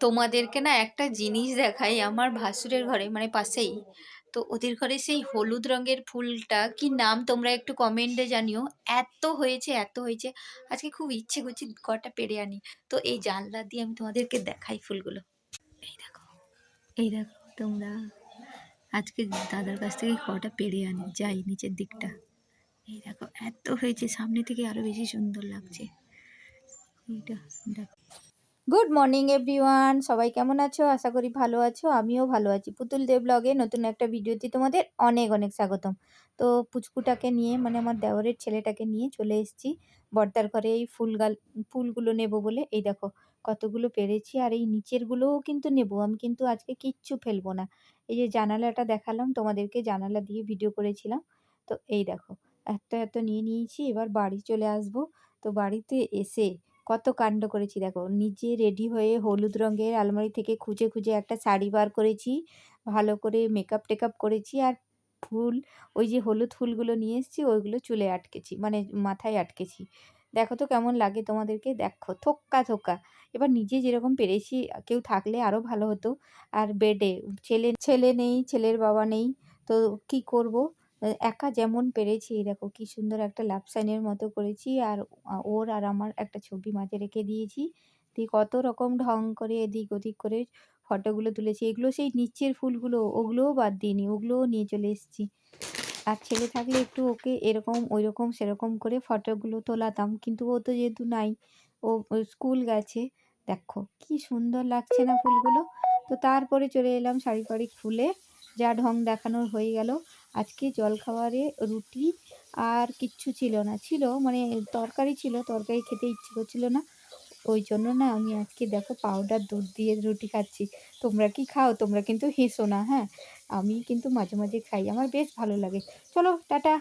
তোমাদেরকে না একটা জিনিস দেখাই, আমার ভাসুরের ঘরে মানে পাশেই। তো ওদের ঘরে সেই হলুদ রঙের ফুলটা কি নাম তোমরা একটু কমেন্টে জানিও। এত হয়েছে এত হয়েছে, আজকে খুব ইচ্ছে করছে কটা পেরে আনি। তো এই জানলা দিয়ে আমি তোমাদেরকে দেখাই ফুলগুলো। এই দেখো, এই দেখো তোমরা, আজকে দাদার কাছ থেকে কটা পেরে আনি, যাই নিচের দিকটা। এই দেখো এত হয়েছে, সামনে থেকে আরো বেশি সুন্দর লাগছে এইটা। দেখো, গুড মর্নিং এভরিওয়ান, সবাই কেমন আছো? আশা করি ভালো আছো, আমিও ভালো আছি। পুতুল দেব ব্লগে নতুন একটা ভিডিওতে তোমাদের অনেক অনেক স্বাগতম। তো পুচকুটাকে নিয়ে মানে আমার দেওরের ছেলেটাকে নিয়ে চলে এসেছি বর্দার ঘরে এই ফুলগুলো নেব বলে। এই দেখো কতগুলো পেরেছি, আর এই নিচেরগুলোও কিন্তু নেব আমি, কিন্তু আজকে কিচ্ছু ফেলবো না। এই যে জানালাটা দেখালাম তোমাদেরকে, জানালা দিয়ে ভিডিও করেছিলাম। তো এই দেখো এত এত নিয়ে নিয়েছি, এবার বাড়ি চলে আসবো। তো বাড়িতে এসে কত কাণ্ড করেছি দেখো। নিজে রেডি হয়ে হলুদ রঙের আলমারি থেকে খুঁজে খুঁজে একটা শাড়ি বার করেছি, ভালো করে মেকআপ টেকআপ করেছি, আর ফুল, ওই যে হলুদ ফুলগুলো নিয়ে এসেছি ওইগুলো চুলে আটকেছি, মানে মাথায় আটকেছি। দেখো তো কেমন লাগে তোমাদেরকে, দেখো থোক্কা থোক্কা। এবার নিজে যেরকম পেরেছি, কেউ থাকলে আরও ভালো হতো। আর বেডে ছেলে ছেলে নেই, ছেলের বাবা নেই, তো কি করব, একা যেমন পেরেছি। এই দেখো কি সুন্দর একটা লাভ সাইনের মতো করেছি, আর ওর আর আমার একটা ছবি মাঝে রেখে দিয়েছি। দিয়ে কত রকম ঢং করে এদিক ওদিক করে ফটোগুলো তুলেছি। এগুলো সেই নিচের ফুলগুলো, ওগুলোও বাদ দিইনি, ওগুলোও নিয়ে চলে এসেছি। আর ছেলে থাকলে একটু ওকে এরকম ওইরকম সেরকম করে ফটোগুলো তোলাতাম, কিন্তু ও তো যেহেতু নাই, ও স্কুল গেছে। দেখো কি সুন্দর লাগছে না ফুলগুলো। তো তারপরে চলে এলাম শাড়ি ফাড়ি খুলে, যা ঢং দেখানোর হয়ে গেল। আজকে জলখাবারে রুটি আর কিচ্ছু ছিল না, ছিল মানে তরকারি ছিল, তরকারি খেতে ইচ্ছে করছিল না। ওই জন্য না আমি আজকে দেখো পাউডার দুধ দিয়ে রুটি খাচ্ছি। তোমরা কি খাও? তোমরা কিন্তু হেসো না, হ্যাঁ? আমি কিন্তু মাঝে মাঝে খাই, আমার বেশ ভালো লাগে। চলো টাটা।